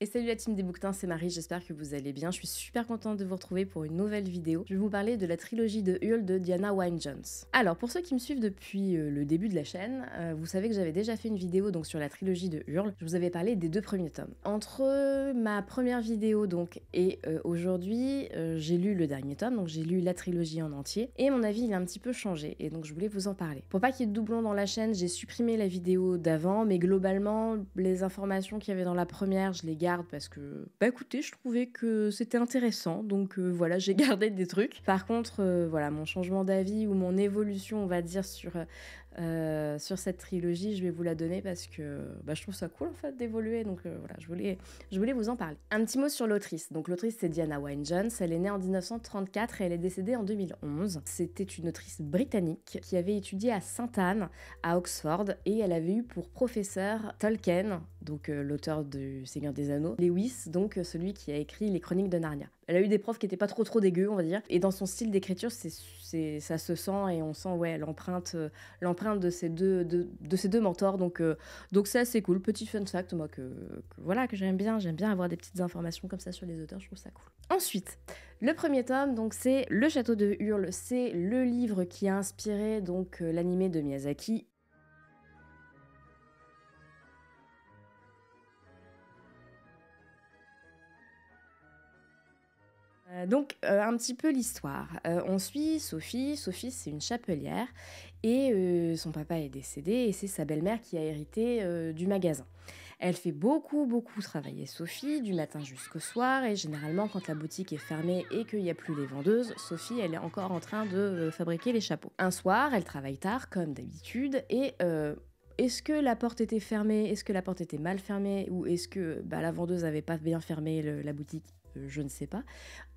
Et salut la team des bouquetins, c'est Marie, j'espère que vous allez bien. Je suis super contente de vous retrouver pour une nouvelle vidéo. Je vais vous parler de la trilogie de Hurle de Diana Wynne-Jones. Alors, pour ceux qui me suivent depuis le début de la chaîne, vous savez que j'avais déjà fait une vidéo donc sur la trilogie de Hurle. Je vous avais parlé des 2 premiers tomes. Entre ma première vidéo donc et aujourd'hui, j'ai lu le dernier tome, donc j'ai lu la trilogie en entier. Et mon avis, il a un petit peu changé, et donc je voulais vous en parler. Pour pas qu'il y ait de doublons dans la chaîne, j'ai supprimé la vidéo d'avant, mais globalement, les informations qu'il y avait dans la première, je les garde parce que, bah écoutez, je trouvais que c'était intéressant, donc voilà, j'ai gardé des trucs. Par contre, voilà, mon changement d'avis ou mon évolution, on va dire, sur cette trilogie, je vais vous la donner parce que bah, je trouve ça cool en fait d'évoluer, donc voilà, je voulais vous en parler. Un petit mot sur l'autrice. Donc l'autrice c'est Diana Wynne-Jones, elle est née en 1934 et elle est décédée en 2011. C'était une autrice britannique qui avait étudié à Sainte-Anne, à Oxford, et elle avait eu pour professeur Tolkien, donc l'auteur du Seigneur des Anneaux, Lewis, donc celui qui a écrit les Chroniques de Narnia. Elle a eu des profs qui étaient pas trop dégueux, on va dire, et dans son style d'écriture, ça se sent, et on sent ouais l'empreinte de ces deux mentors, donc c'est assez cool. Petit fun fact, moi que j'aime bien avoir des petites informations comme ça sur les auteurs, je trouve ça cool. Ensuite, le premier tome, donc c'est Le Château de Hurle, c'est le livre qui a inspiré donc l'animé de Miyazaki. Un petit peu l'histoire. On suit Sophie. Sophie, c'est une chapelière et son papa est décédé et c'est sa belle-mère qui a hérité du magasin. Elle fait beaucoup travailler Sophie du matin jusqu'au soir et généralement quand la boutique est fermée et qu'il n'y a plus les vendeuses, Sophie, elle est encore en train de fabriquer les chapeaux. Un soir, elle travaille tard comme d'habitude et est-ce que la porte était fermée? Est-ce que la porte était mal fermée? Ou est-ce que la vendeuse n'avait pas bien fermé la boutique? Je ne sais pas.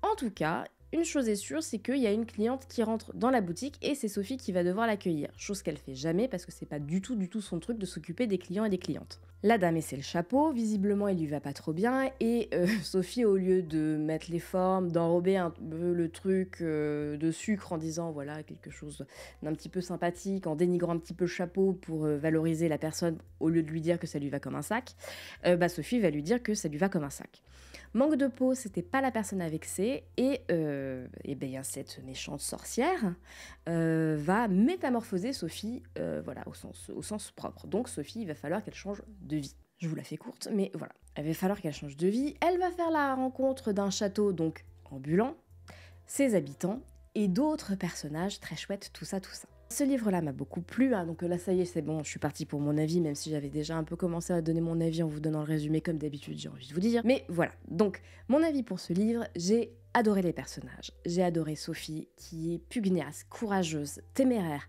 En tout cas, une chose est sûre, c'est qu'il y a une cliente qui rentre dans la boutique et c'est Sophie qui va devoir l'accueillir. Chose qu'elle fait jamais parce que c'est pas du tout son truc de s'occuper des clients et des clientes. La dame essaie le chapeau, visiblement il lui va pas trop bien et Sophie, au lieu de mettre les formes, d'enrober un peu le truc de sucre en disant voilà quelque chose d'un petit peu sympathique, en dénigrant un petit peu le chapeau pour valoriser la personne au lieu de lui dire que ça lui va comme un sac, Sophie va lui dire que ça lui va comme un sac. Manque de peau, c'était pas la personne à vexer et cette méchante sorcière va métamorphoser Sophie voilà, au sens propre. Donc Sophie, il va falloir qu'elle change de vie. Je vous la fais courte, mais voilà. Il va falloir qu'elle change de vie. Elle va faire la rencontre d'un château donc ambulant, ses habitants et d'autres personnages très chouettes, tout ça. Ce livre-là m'a beaucoup plu, hein, donc là ça y est, c'est bon, je suis partie pour mon avis, même si j'avais déjà un peu commencé à donner mon avis en vous donnant le résumé comme d'habitude, j'ai envie de vous dire. Mais voilà, donc mon avis pour ce livre, j'ai adoré les personnages. J'ai adoré Sophie, qui est pugnace, courageuse, téméraire.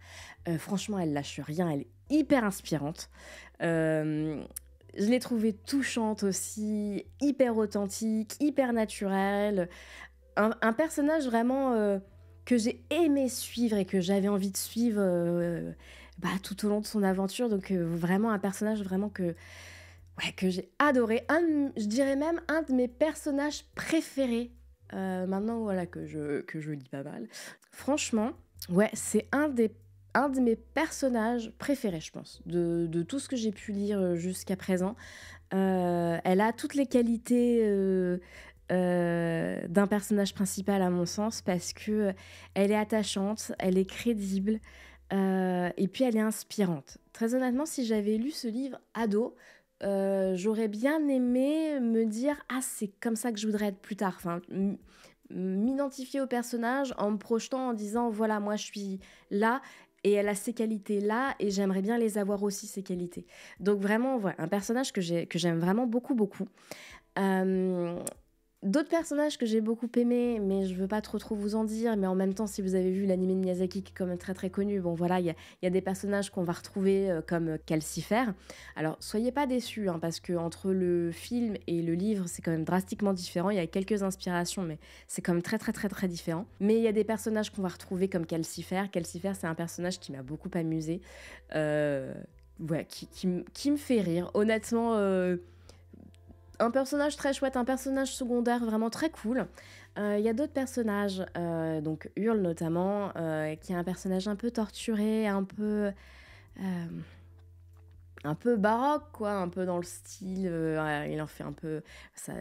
Franchement, elle lâche rien, elle est hyper inspirante. Je l'ai trouvée touchante aussi, hyper authentique, hyper naturelle. Un personnage vraiment que j'ai aimé suivre et que j'avais envie de suivre tout au long de son aventure. Donc vraiment un personnage vraiment que j'ai adoré. Je dirais même un de mes personnages préférés. Maintenant voilà que je lis pas mal. Franchement, ouais, c'est un de mes personnages préférés, je pense, de tout ce que j'ai pu lire jusqu'à présent. Elle a toutes les qualités d'un personnage principal à mon sens parce que elle est attachante, elle est crédible et puis elle est inspirante. Très honnêtement, si j'avais lu ce livre ado, j'aurais bien aimé me dire ah c'est comme ça que je voudrais être plus tard. Enfin, m'identifier au personnage en me projetant en disant voilà moi je suis là et elle a ces qualités là et j'aimerais bien les avoir aussi ces qualités. Donc vraiment voilà un personnage que j'aime vraiment beaucoup. D'autres personnages que j'ai beaucoup aimés, mais je veux pas trop vous en dire, mais en même temps, si vous avez vu l'anime de Miyazaki qui est quand même très connu, bon voilà, il y a des personnages qu'on va retrouver comme Calcifer. Alors, soyez pas déçus, hein, parce que entre le film et le livre, c'est quand même drastiquement différent. Il y a quelques inspirations, mais c'est quand même très différent. Mais il y a des personnages qu'on va retrouver comme Calcifer. Calcifer, c'est un personnage qui m'a beaucoup amusé, qui me fait rire. Honnêtement, un personnage très chouette, un personnage secondaire vraiment très cool. Il y a d'autres personnages, donc Hurle notamment, qui est un personnage un peu torturé, un peu un peu baroque, quoi, un peu dans le style, il en fait un peu ça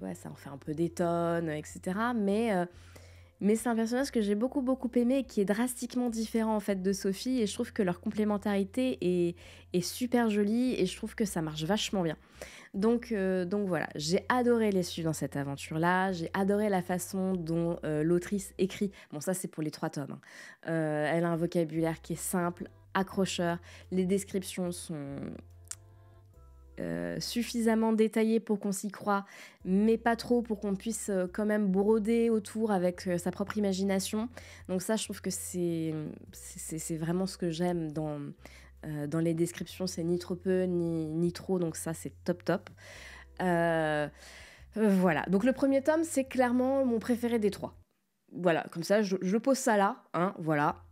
ouais, ça en fait un peu des tonnes, et cetera. Mais c'est un personnage que j'ai beaucoup, beaucoup aimé et qui est drastiquement différent, en fait, de Sophie et je trouve que leur complémentarité est super jolie et je trouve que ça marche vachement bien. Donc voilà, j'ai adoré les suivre dans cette aventure-là, j'ai adoré la façon dont, l'autrice écrit. Bon ça, c'est pour les 3 tomes, hein. Elle a un vocabulaire qui est simple, accrocheur, les descriptions sont suffisamment détaillé pour qu'on s'y croie, mais pas trop pour qu'on puisse quand même broder autour avec sa propre imagination. Donc ça, je trouve que c'est vraiment ce que j'aime dans les descriptions. C'est ni trop peu, ni trop, donc ça, c'est top top. Euh, voilà, donc le premier tome, c'est clairement mon préféré des 3. Voilà, comme ça, je pose ça là, hein, voilà.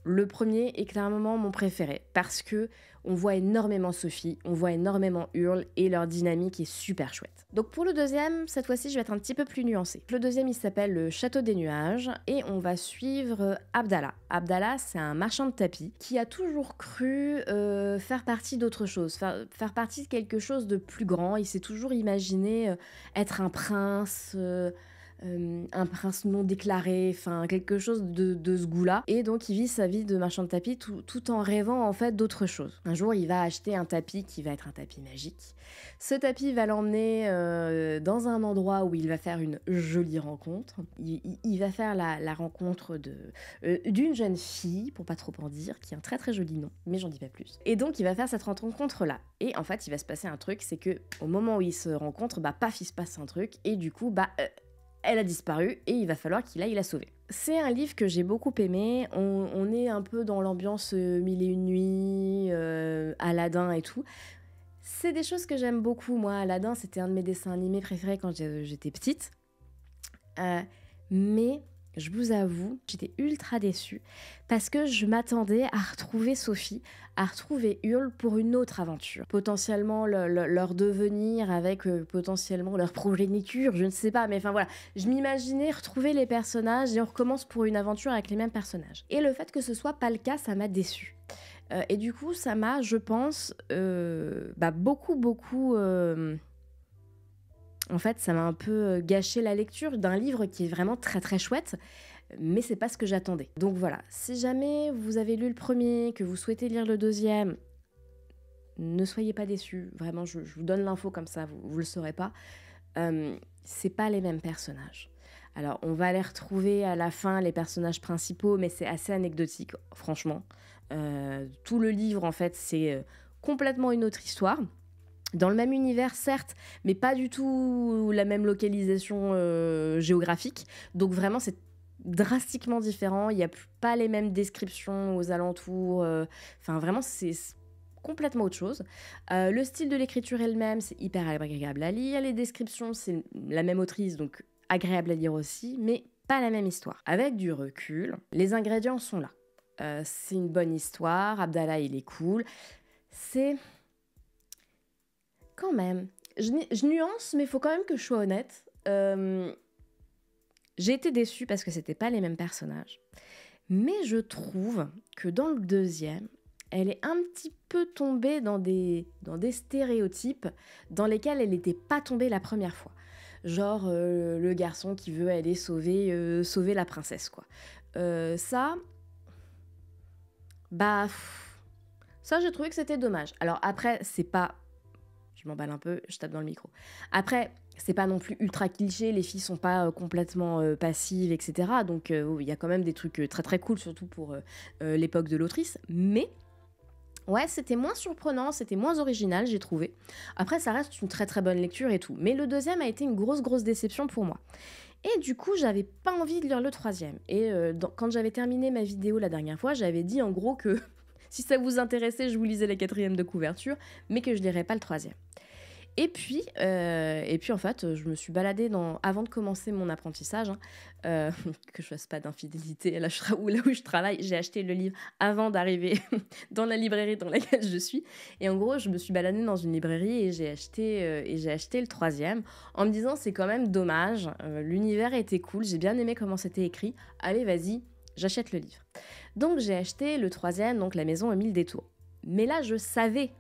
Le premier est clairement mon préféré parce que on voit énormément Sophie, on voit énormément Hurle et leur dynamique est super chouette. Donc pour le deuxième, cette fois-ci, je vais être un petit peu plus nuancée. Le deuxième, il s'appelle Le Château des Nuages et on va suivre Abdallah. Abdallah, c'est un marchand de tapis qui a toujours cru faire partie d'autre chose, faire partie de quelque chose de plus grand. Il s'est toujours imaginé être un prince non déclaré, enfin quelque chose de ce goût-là. Et donc il vit sa vie de marchand de tapis tout en rêvant en fait d'autre chose. Un jour il va acheter un tapis qui va être un tapis magique. Ce tapis va l'emmener dans un endroit où il va faire une jolie rencontre. Il va faire la rencontre d'une jeune fille, pour pas trop en dire, qui a un très très joli nom, mais j'en dis pas plus. Et donc il va faire cette rencontre-là. Et en fait il va se passer un truc, c'est que au moment où ils se rencontrent, bah paf, il se passe un truc, et du coup, elle a disparu et il va falloir qu'il aille la sauver. C'est un livre que j'ai beaucoup aimé. On est un peu dans l'ambiance Mille et une nuits, Aladdin et tout. C'est des choses que j'aime beaucoup. Moi, Aladdin, c'était un de mes dessins animés préférés quand j'étais petite. Mais je vous avoue, j'étais ultra déçue parce que je m'attendais à retrouver Sophie, à retrouver Hurle pour une autre aventure. Potentiellement leur devenir avec potentiellement leur progéniture, je ne sais pas, mais enfin voilà. Je m'imaginais retrouver les personnages et on recommence pour une aventure avec les mêmes personnages. Et le fait que ce soit pas le cas, ça m'a déçue. Et du coup, ça m'a, je pense, beaucoup... En fait, ça m'a un peu gâché la lecture d'un livre qui est vraiment très très chouette, mais c'est pas ce que j'attendais. Donc voilà, si jamais vous avez lu le premier, que vous souhaitez lire le deuxième, ne soyez pas déçus. Vraiment, je vous donne l'info comme ça, vous le saurez pas. C'est pas les mêmes personnages. Alors, on va les retrouver à la fin, les personnages principaux, mais c'est assez anecdotique, franchement. Tout le livre, en fait, c'est complètement une autre histoire. Dans le même univers, certes, mais pas du tout la même localisation géographique. Donc vraiment, c'est drastiquement différent. Il n'y a pas les mêmes descriptions aux alentours. Enfin, vraiment, c'est complètement autre chose. Le style de l'écriture est le même, c'est hyper agréable à lire. Les descriptions, c'est la même autrice, donc agréable à lire aussi, mais pas la même histoire. Avec du recul, les ingrédients sont là. C'est une bonne histoire, Abdallah, il est cool. C'est... Quand même. Je nuance, mais il faut quand même que je sois honnête. J'ai été déçue parce que c'était pas les mêmes personnages. Mais je trouve que dans le deuxième, elle est un petit peu tombée dans des stéréotypes dans lesquels elle n'était pas tombée la première fois. Genre le garçon qui veut aller sauver la princesse, quoi. Ça, j'ai trouvé que c'était dommage. Alors après, c'est pas... Je m'emballe un peu, je tape dans le micro. Après, c'est pas non plus ultra cliché, les filles sont pas complètement passives, etc. Donc il y a quand même des trucs très très cool, surtout pour l'époque de l'autrice. Mais ouais, c'était moins surprenant, c'était moins original, j'ai trouvé. Après, ça reste une très très bonne lecture et tout. Mais le deuxième a été une grosse déception pour moi. Et du coup, j'avais pas envie de lire le troisième. Et quand j'avais terminé ma vidéo la dernière fois, j'avais dit en gros que si ça vous intéressait, je vous lisais la 4e de couverture, mais que je lirais pas le 3e. Et puis en fait, je me suis baladée avant de commencer mon apprentissage, que je fasse pas d'infidélité là où je travaille, j'ai acheté le livre avant d'arriver dans la librairie dans laquelle je suis. Et en gros, je me suis baladée dans une librairie et j'ai acheté le 3e en me disant c'est quand même dommage, l'univers était cool, j'ai bien aimé comment c'était écrit, allez vas-y, j'achète le livre. Donc j'ai acheté le 3e, donc La Maison aux 1000 détours. Mais là, je savais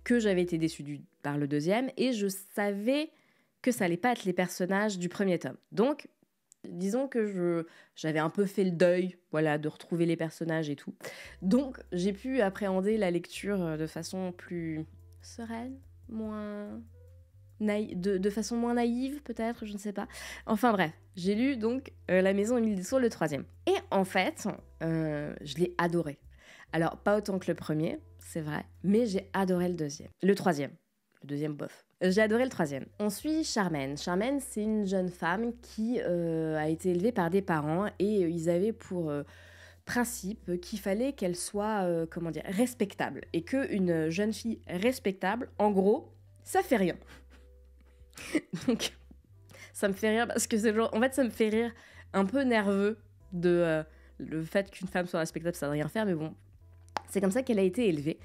que j'avais été déçue par le deuxième et je savais que ça allait pas être les personnages du premier tome. Donc, disons que j'avais un peu fait le deuil, voilà, de retrouver les personnages et tout. Donc, j'ai pu appréhender la lecture de façon plus sereine, de façon moins naïve, peut-être, je ne sais pas. Enfin bref, j'ai lu donc La Maison Émile Deschaux, le troisième. Et en fait, je l'ai adoré. Alors, pas autant que le premier, c'est vrai, mais j'ai adoré le troisième. Le deuxième, bof. J'ai adoré le troisième. On suit Charmaine. Charmaine, c'est une jeune femme qui a été élevée par des parents et ils avaient pour principe qu'il fallait qu'elle soit, respectable. Et qu'une jeune fille respectable, en gros, ça fait rien. Donc, ça me fait rire parce que c'est genre... En fait, ça me fait rire un peu nerveux de le fait qu'une femme soit respectable, ça ne veut rien faire, mais bon, c'est comme ça qu'elle a été élevée.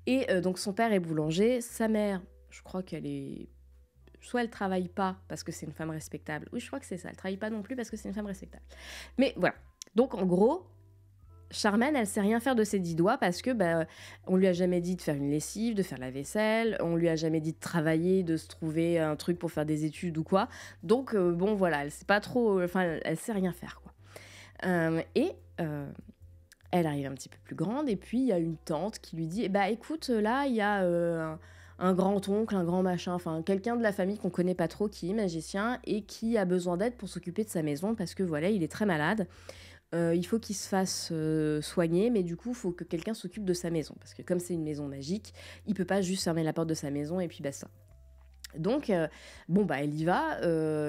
Et donc, son père est boulanger, sa mère... Je crois qu'elle est... Soit elle travaille pas parce que c'est une femme respectable. Oui, je crois que c'est ça. Elle travaille pas non plus parce que c'est une femme respectable. Mais voilà. Donc, en gros, Charmaine, elle sait rien faire de ses 10 doigts parce que on lui a jamais dit de faire une lessive, de faire la vaisselle. On lui a jamais dit de travailler, de se trouver un truc pour faire des études ou quoi. Donc, bon, voilà. Elle sait pas trop... Enfin, elle sait rien faire, quoi. Elle arrive un petit peu plus grande et puis il y a une tante qui lui dit écoute, là, il y a... un grand-oncle, un grand machin, enfin quelqu'un de la famille qu'on connaît pas trop qui est magicien et qui a besoin d'aide pour s'occuper de sa maison parce que voilà, il est très malade. Il faut qu'il se fasse soigner, mais du coup, il faut que quelqu'un s'occupe de sa maison parce que comme c'est une maison magique, il peut pas juste fermer la porte de sa maison et puis basta. Donc, elle y va.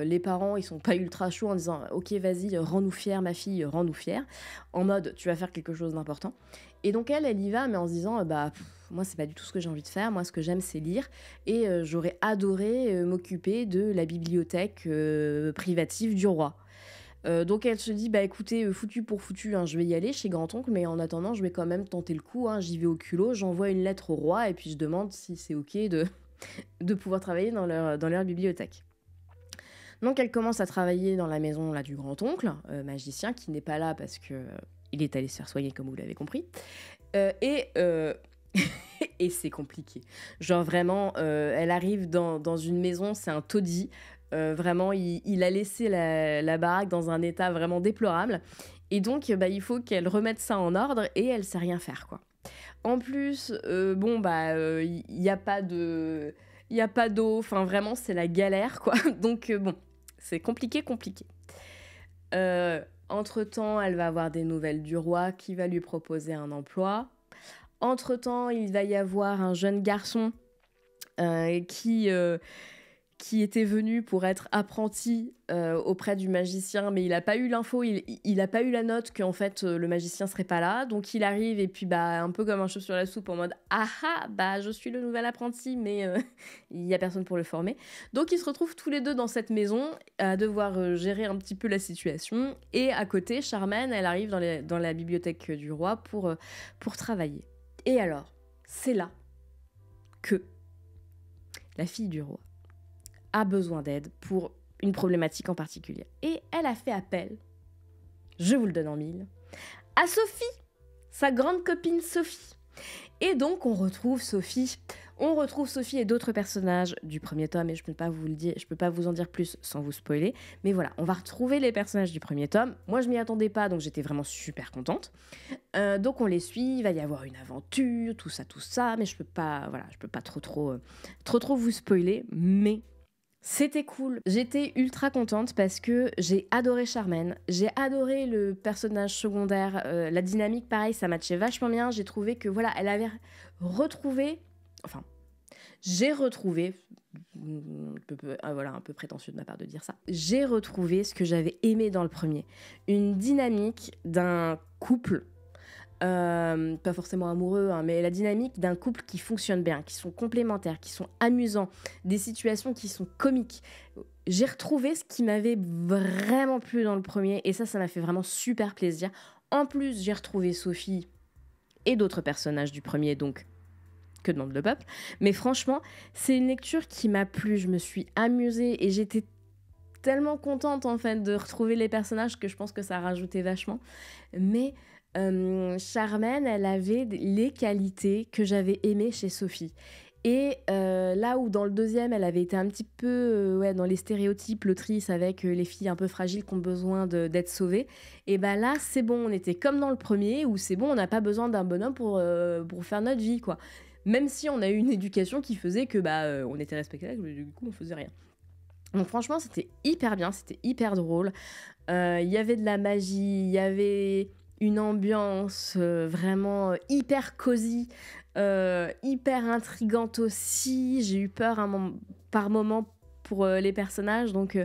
Les parents, ils sont pas ultra chauds en disant « Ok, vas-y, rends-nous fiers, ma fille, rends-nous fiers. » En mode « Tu vas faire quelque chose d'important. » Et donc, elle y va, mais en se disant moi, c'est pas du tout ce que j'ai envie de faire. Moi, ce que j'aime, c'est lire. Et j'aurais adoré m'occuper de la bibliothèque privative du roi. Donc elle se dit écoutez, foutu pour foutu, hein, je vais y aller chez grand-oncle, mais en attendant je vais quand même tenter le coup, hein, j'y vais au culot, j'envoie une lettre au roi et puis je demande si c'est ok de pouvoir travailler dans leur bibliothèque. Donc elle commence à travailler dans la maison là, du grand-oncle magicien qui n'est pas là parce que il est allé se faire soigner comme vous l'avez compris. Et c'est compliqué. Genre vraiment, elle arrive dans une maison, c'est un taudis. Vraiment, il a laissé la baraque dans un état vraiment déplorable. Et donc, il faut qu'elle remette ça en ordre et elle sait rien faire, quoi. En plus, il n'y a pas de... Il n'y a pas d'eau, enfin vraiment c'est la galère quoi. Donc c'est compliqué. Entre-temps, elle va avoir des nouvelles du roi qui va lui proposer un emploi. Entre-temps, il va y avoir un jeune garçon qui était venu pour être apprenti auprès du magicien, mais il n'a pas eu l'info, il n'a pas eu la note qu'en fait le magicien serait pas là, donc il arrive et puis un peu comme un cheveu sur la soupe en mode je suis le nouvel apprenti, mais il n'y a personne pour le former. Donc ils se retrouvent tous les deux dans cette maison à devoir gérer un petit peu la situation, et à côté Charmaine, elle arrive dans la bibliothèque du roi pour travailler. Et alors, c'est là que la fille du roi a besoin d'aide pour une problématique en particulier. Et elle a fait appel, je vous le donne en mille, à Sophie, sa grande copine Sophie. Et donc on retrouve Sophie et d'autres personnages du premier tome, et je peux pas vous en dire plus sans vous spoiler, mais voilà, on va retrouver les personnages du premier tome. Moi je m'y attendais pas, donc j'étais vraiment super contente. Donc on les suit, il va y avoir une aventure, tout ça, mais je peux pas trop vous spoiler, mais c'était cool. J'étais ultra contente parce que j'ai adoré Charmaine, j'ai adoré le personnage secondaire, la dynamique pareil, ça matchait vachement bien. J'ai trouvé que voilà, elle avait retrouvé, enfin, j'ai retrouvé, un peu prétentieux de ma part de dire ça, j'ai retrouvé ce que j'avais aimé dans le premier, une dynamique d'un couple. Pas forcément amoureux, hein, mais la dynamique d'un couple qui fonctionne bien, qui sont complémentaires, qui sont amusants, des situations qui sont comiques. J'ai retrouvé ce qui m'avait vraiment plu dans le premier, et ça m'a fait vraiment super plaisir. En plus, j'ai retrouvé Sophie et d'autres personnages du premier, donc que demande le peuple. Mais franchement, c'est une lecture qui m'a plu, je me suis amusée, et j'étais tellement contente en fait de retrouver les personnages que je pense que ça a rajouté vachement. Mais Charmaine, elle avait les qualités que j'avais aimées chez Sophie. Et là où dans le deuxième, elle avait été un petit peu dans les stéréotypes, l'autrice avec les filles un peu fragiles qui ont besoin d'être sauvées, et ben là, c'est bon, on était comme dans le premier, où c'est bon, on n'a pas besoin d'un bonhomme pour faire notre vie, quoi. Même si on a eu une éducation qui faisait que on était respectable, mais du coup, on faisait rien. Donc franchement, c'était hyper bien, c'était hyper drôle. Il y avait de la magie, il y avait une ambiance vraiment hyper cosy, hyper intrigante aussi. J'ai eu peur par moment pour les personnages, donc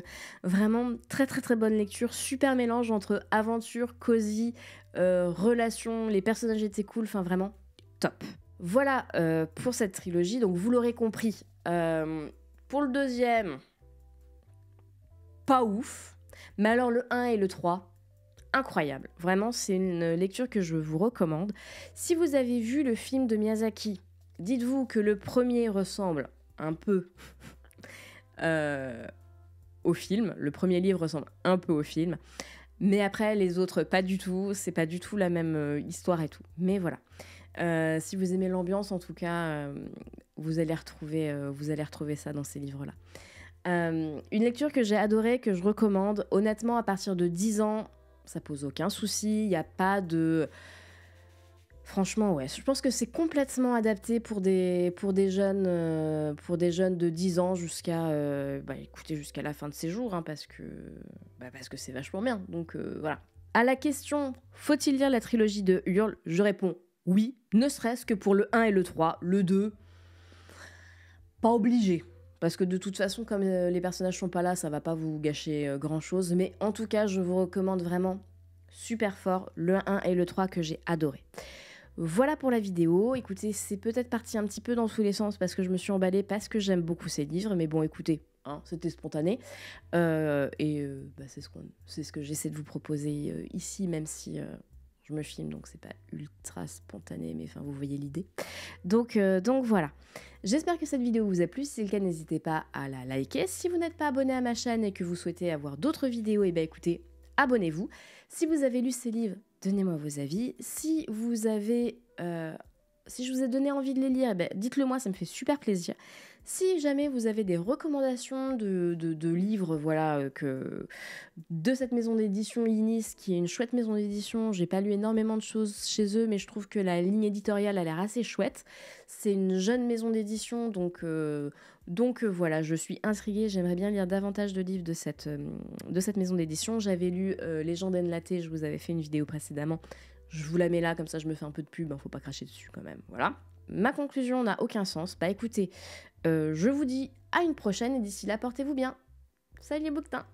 vraiment très très très bonne lecture, super mélange entre aventure, cosy, relation, les personnages étaient cool, enfin vraiment top. Voilà pour cette trilogie, donc vous l'aurez compris, pour le deuxième, pas ouf, mais alors le 1 et le 3, incroyable. Vraiment, c'est une lecture que je vous recommande. Si vous avez vu le film de Miyazaki, dites-vous que le premier ressemble un peu au film. Le premier livre ressemble un peu au film. Mais après, les autres, pas du tout. C'est pas du tout la même histoire et tout. Mais voilà. Si vous aimez l'ambiance, en tout cas, vous allez retrouver ça dans ces livres-là. Une lecture que j'ai adorée, que je recommande. Honnêtement, à partir de 10 ans, ça pose aucun souci. Il n'y a pas de... Franchement, ouais. Je pense que c'est complètement adapté pour des jeunes de 10 ans jusqu'à jusqu'à la fin de ses jours, hein, parce que c'est vachement bien. Donc voilà. À la question, faut-il lire la trilogie de Hurle, je réponds oui, ne serait-ce que pour le 1 et le 3. Le 2, pas obligé. Parce que de toute façon, comme les personnages sont pas là, ça va pas vous gâcher grand-chose. Mais en tout cas, je vous recommande vraiment super fort le 1 et le 3 que j'ai adoré. Voilà pour la vidéo. Écoutez, c'est peut-être parti un petit peu dans tous les sens parce que je me suis emballée, parce que j'aime beaucoup ces livres. Mais bon, écoutez, hein, c'était spontané. C'est ce que j'essaie de vous proposer ici, même si je me filme, donc c'est pas ultra spontané, mais enfin, vous voyez l'idée. Donc voilà. J'espère que cette vidéo vous a plu. Si c'est le cas, n'hésitez pas à la liker. Si vous n'êtes pas abonné à ma chaîne et que vous souhaitez avoir d'autres vidéos, écoutez, abonnez-vous. Si vous avez lu ces livres, donnez-moi vos avis. Si je vous ai donné envie de les lire, dites-le moi, ça me fait super plaisir. Si jamais vous avez des recommandations de livres, de cette maison d'édition Inis, qui est une chouette maison d'édition, j'ai pas lu énormément de choses chez eux, mais je trouve que la ligne éditoriale a l'air assez chouette. C'est une jeune maison d'édition, donc voilà, je suis intriguée, j'aimerais bien lire davantage de livres de cette maison d'édition. J'avais lu Légende Enlatée, je vous avais fait une vidéo précédemment. Je vous la mets là, comme ça je me fais un peu de pub, faut pas cracher dessus quand même, voilà. Ma conclusion n'a aucun sens. Écoutez, je vous dis à une prochaine et d'ici là, portez-vous bien. Salut les bouquetins!